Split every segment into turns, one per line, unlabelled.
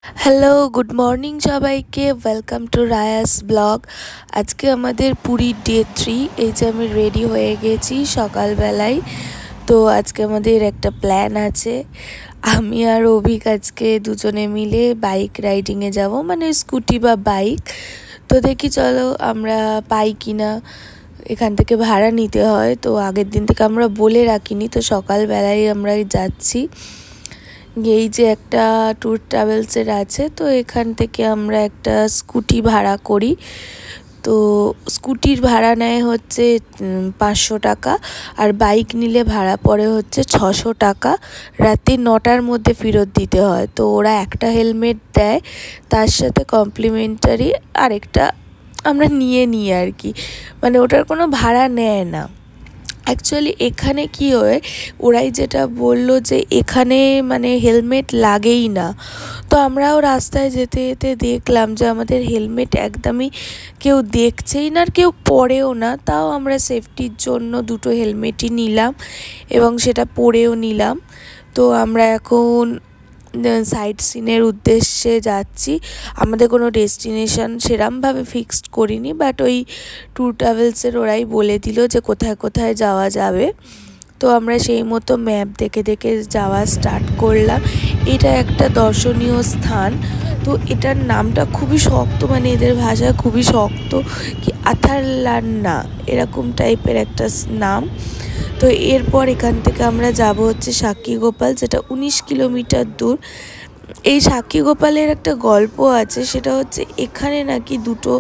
Hello, good morning সবাইকে। Welcome to Raya's blog. আজকে আমাদের পুরীর ডে 3। এই যে আমি রেডি হয়ে গেছি সকালবেলায়। তো আজকে আমাদের একটা প্ল্যান আছে। আমি আর অভিক আজকে দুজনে মিলে বাইক রাইডিংয়ে যাব, মানে স্কুটি বা বাইক। তো দেখি চলো আমরা পাই কিনা। এখান থেকে ভাড়া নিতে হয়, তো আগের দিন থেকে আমরা বলে রাখিনি, তো সকালবেলায় আমরা যাচ্ছি। এই যে একটা ট্যুর ট্রাভেলসের আছে, তো এখান থেকে আমরা একটা স্কুটি ভাড়া করি। তো স্কুটির ভাড়া নেয় হচ্ছে 500 টাকা, আর বাইক নিলে ভাড়া পড়ে হচ্ছে 600 টাকা। রাতে 9টার মধ্যে ফেরত দিতে হয়। তো ওরা একটা হেলমেট দেয়, তার সাথে কমপ্লিমেন্টারি আরেকটা আমরা নিয়ে নিই আর কি, মানে ওটার কোনো ভাড়া নেয় না। অ্যাকচুয়ালি এখানে কি হয়, ওরাই যেটা বললো যে এখানে মানে হেলমেট লাগেই না। তো আমরাও রাস্তায় যেতে যেতে দেখলাম যে আমাদের হেলমেট একদমই কেউ দেখছেই না, আর কেউ পরেও না। তাও আমরা সেফটির জন্য দুটো হেলমেটই নিলাম এবং সেটা পরেও নিলাম। তো আমরা এখন সাইট সিনের উদ্দেশ্যে যাচ্ছি। আমাদের কোনো ডেস্টিনেশন সেরমভাবে ফিক্সড করিনি, বাট ওই ট্যুর ট্রাভেলসের ওরাই বলে দিল যে কোথায় কোথায় যাওয়া যাবে। তো আমরা সেই মতো ম্যাপ দেখে দেখে যাওয়া স্টার্ট করলাম। এটা একটা দর্শনীয় স্থান। তো এটার নামটা খুবই শক্ত, মানে এদের ভাষায় খুবই শক্ত, কি আথারলান্না এরকম টাইপের একটা নাম। তো এরপর এখান থেকে আমরা যাব হচ্ছে সাক্ষীগোপাল, যেটা 19 কিলোমিটার দূর। এই সাক্ষীগোপালের একটা গল্প আছে, সেটা হচ্ছে এখানে নাকি দুটো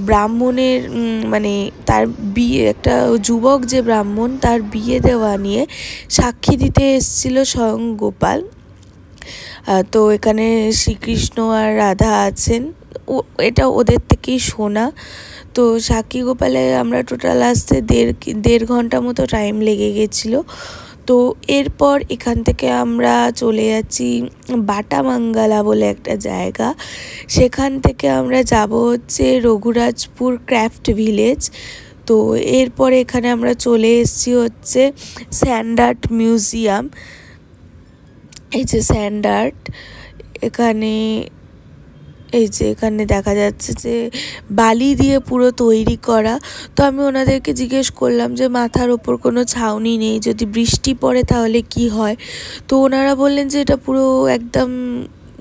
ব্রাহ্মণের মানে তার বিয়ে, একটা যুবক যে ব্রাহ্মণ তার বিয়ে দেওয়া নিয়ে সাক্ষী দিতে এসেছিল স্বয়ং গোপাল। তো এখানে শ্রীকৃষ্ণ আর রাধা আছেন, এটা ওদের থেকেই শোনা। তো সাক্ষীগোপালে আমরা টোটাল আসতে দেড় ঘন্টা মতো টাইম লেগে গেছিলো। তো এরপর এখান থেকে আমরা চলে যাচ্ছি বাটামাঙ্গালা বলে একটা জায়গা। সেখান থেকে আমরা যাব হচ্ছে রঘুরাজপুর ক্রাফট ভিলেজ। তো এরপরে এখানে আমরা চলে এসেছি হচ্ছে স্যান্ড আর্ট মিউজিয়াম। এই যে স্যান্ড আর্ট, এখানে এই যে এখানে দেখা যাচ্ছে যে বালি দিয়ে পুরো তৈরি করা। তো আমি ওনাদেরকে জিজ্ঞেস করলাম যে মাথার ওপর কোনো ছাউনি নেই, যদি বৃষ্টি পড়ে তাহলে কি হয়। তো ওনারা বললেন যে এটা পুরো একদম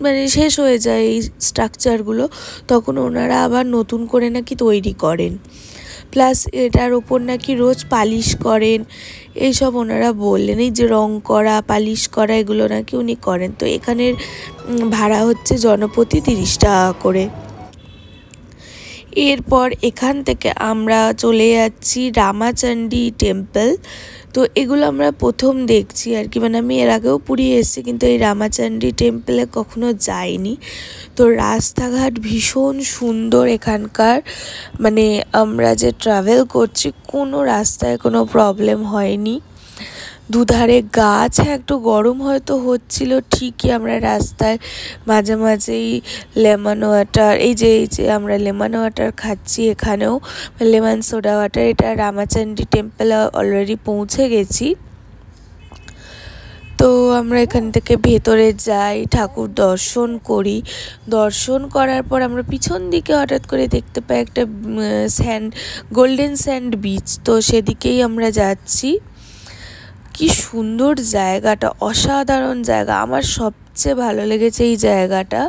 মানে শেষ হয়ে যায় এই স্ট্রাকচারগুলো, তখন ওনারা আবার নতুন করে নাকি তৈরি করেন। প্লাস এটার ওপর নাকি রোজ পালিশ করেন, এইসব ওনারা বললেন। এই যে রং করা, পালিশ করা, এগুলো নাকি উনি করেন। তো এখানের ভাড়া হচ্ছে জনপ্রতি 30 টাকা করে। এরপর এখান থেকে আমরা চলে যাচ্ছি রামাচণ্ডী টেম্পল। তো এগুলো আমরা প্রথম দেখছি আর কি, মানে আমি এর আগেও পুরী এসেছি, কিন্তু এই রামাচণ্ডী টেম্পলে কখনো যাইনি। তো রাস্তাঘাট ভীষণ সুন্দর এখানকার, মানে আমরা যে ট্রাভেল করছি কোনো রাস্তায় কোনো প্রবলেম হয়নি। দুধারে গাছ, হ্যাঁ একটু গরম হয়তো হচ্ছিল ঠিকই। আমরা রাস্তায় মাঝে মাঝেই লেমন ওয়াটার, এই যে আমরা লেমন ওয়াটার খাচ্ছি, এখানেও লেমন সোডা ওয়াটার। এটা রামাচণ্ডী টেম্পলে অলরেডি পৌঁছে গেছি। তো আমরা এখান থেকে ভেতরে যাই, ঠাকুর দর্শন করি। দর্শন করার পর আমরা পিছন দিকে হঠাৎ করে দেখতে পাই একটা গোল্ডেন স্যান্ড বিচ। তো সেদিকেই আমরা যাচ্ছি। কি সুন্দর জায়গাটা, অসাধারণ জায়গা, আমার সবচেয়ে ভালো লেগেছে এই জায়গাটা।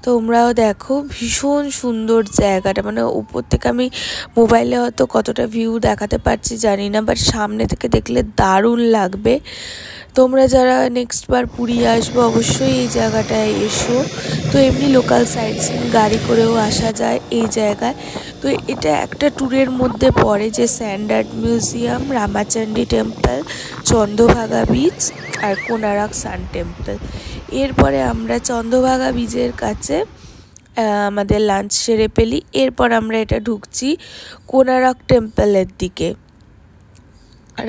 তোমরাও দেখো, ভীষণ সুন্দর জায়গাটা, মানে উপর থেকে আমি মোবাইলে হয়তো কতটা ভিউ দেখাতে পারছি জানি না, বাট সামনে থেকে দেখলে দারুণ লাগবে। তোমরা যারা নেক্সট বার পুরী আসবো অবশ্যই এই জায়গাটায় এসো। তো এমনি লোকাল সাইট সিন গাড়ি করেও আসা যায় এই জায়গায়। তো এটা একটা ট্যুরের মধ্যে পড়ে, যে sand art museum, Ramachandi temple, Chandrabhaga beach আর কোনারক সান টেম্পল। এরপরে আমরা চন্দ্রভাগা বিচের কাছে আমাদের লাঞ্চ সেরে ফেলি। এরপর আমরা এটা ঢুকছি কোনারক টেম্পলের দিকে।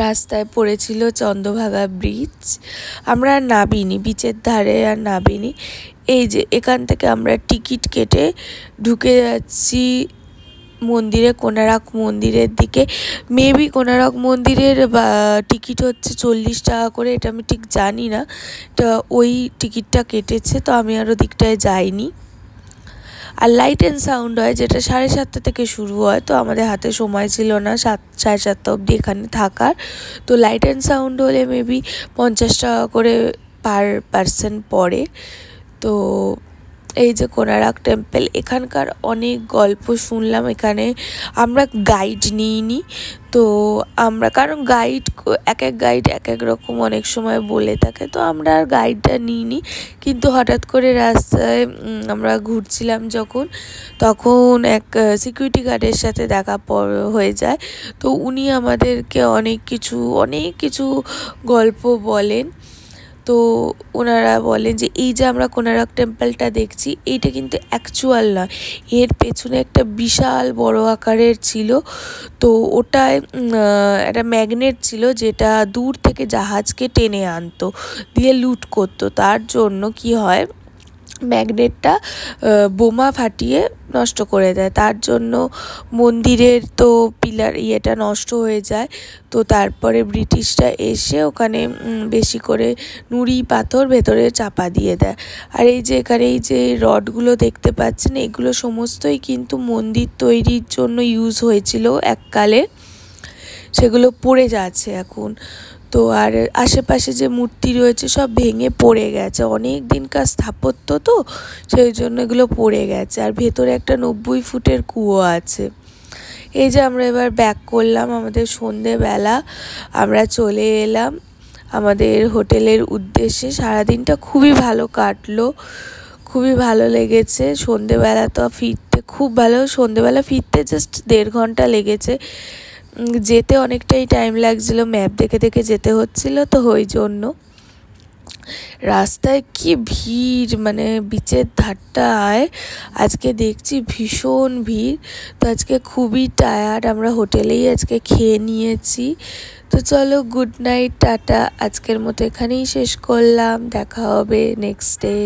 রাস্তায় পড়েছিল চন্দ্রভাগা ব্রিজ, আমরা আর নামিনি, বিচের ধারে আর নামিনি। এই যে এখান থেকে আমরা টিকিট কেটে ঢুকে যাচ্ছি মন্দিরে, কোনারক মন্দিরের দিকে। মেবি কোনারক মন্দিরের টিকিট হচ্ছে 40 টাকা করে, এটা আমি ঠিক জানি না। তো ওই টিকিটটা কেটেছে, তো আমি আর ওদিকটায় যাইনি। আর লাইট অ্যান্ড সাউন্ড হয়, যেটা 7:30 থেকে শুরু হয়। তো আমাদের হাতে সময় ছিল না 7:30 অবধি এখানে থাকার। তো লাইট অ্যান্ড সাউন্ড হলে মেবি 50 টাকা করে পার পারসন পড়ে। তো এই যে কোনারক টেম্পল, এখানকার অনেক গল্প শুনলাম। এখানে আমরা গাইড নিইনি, তো আমরা, কারণ গাইড এক এক রকম অনেক সময় বলে থাকে, তো আমরা আর গাইডটা নিইনি। কিন্তু হঠাৎ করে রাস্তায় আমরা ঘুরছিলাম যখন, তখন এক সিকিউরিটি গার্ডের সাথে দেখা হয়ে যায়। তো উনি আমাদেরকে অনেক কিছু গল্প বলেন। তো ওনারা বলেন যে এই যে আমরা কোনারক টেম্পলটা দেখছি, এইটা কিন্তু অ্যাকচুয়াল নয়, এর পেছনে একটা বিশাল বড় আকারের ছিল। তো ওটায় একটা ম্যাগনেট ছিল, যেটা দূর থেকে জাহাজকে টেনে আনতো, দিয়ে লুট করতো। তার জন্য কি হয়, ম্যাগনেটটা বোমা ফাটিয়ে নষ্ট করে দেয়। তার জন্য মন্দিরের তো পিলার ইয়েটা নষ্ট হয়ে যায়। তো তারপরে ব্রিটিশরা এসে ওখানে বেশি করে নুড়ি পাথর ভেতরে চাপা দিয়ে দেয়। আর এই যে এখানে এই যে রডগুলো দেখতে পাচ্ছেন, এগুলো সমস্তই কিন্তু মন্দির তৈরির জন্য ইউজ হয়েছিল এককালে, সেগুলো পড়ে যাচ্ছে এখন। তো আর আশেপাশে যে মূর্তি রয়েছে সব ভেঙে পড়ে গেছে, অনেক দিনকার স্থাপত্য, তো সেই জন্য এগুলো পড়ে গেছে। আর ভেতরে একটা 90 ফুটের কুয়ো আছে। এই যে আমরা এবার ব্যাক করলাম, আমাদের সন্ধেবেলা আমরা চলে এলাম আমাদের হোটেলের উদ্দেশ্যে। সারাদিনটা খুবই ভালো কাটলো, খুবই ভালো লেগেছে। সন্ধেবেলা তো ফিরতে খুব ভালো, সন্ধেবেলা ফিরতে জাস্ট 1.5 ঘন্টা লেগেছে। যেতে অনেকটাই টাইম লাগছিল, ম্যাপ দেখে দেখে যেতে হচ্ছিল, তো ওই জন্য। রাস্তায় কি ভিড়, মানে বিচের ধারটায় আজকে দেখছি ভীষণ ভিড়। তো আজকে খুবই টায়ার্ড, আমরা হোটেলেই আজকে খেয়ে নিয়েছি। তো চলো, গুড নাইট, টাটা। আজকের মতো এখানেই শেষ করলাম, দেখা হবে নেক্সট ডে।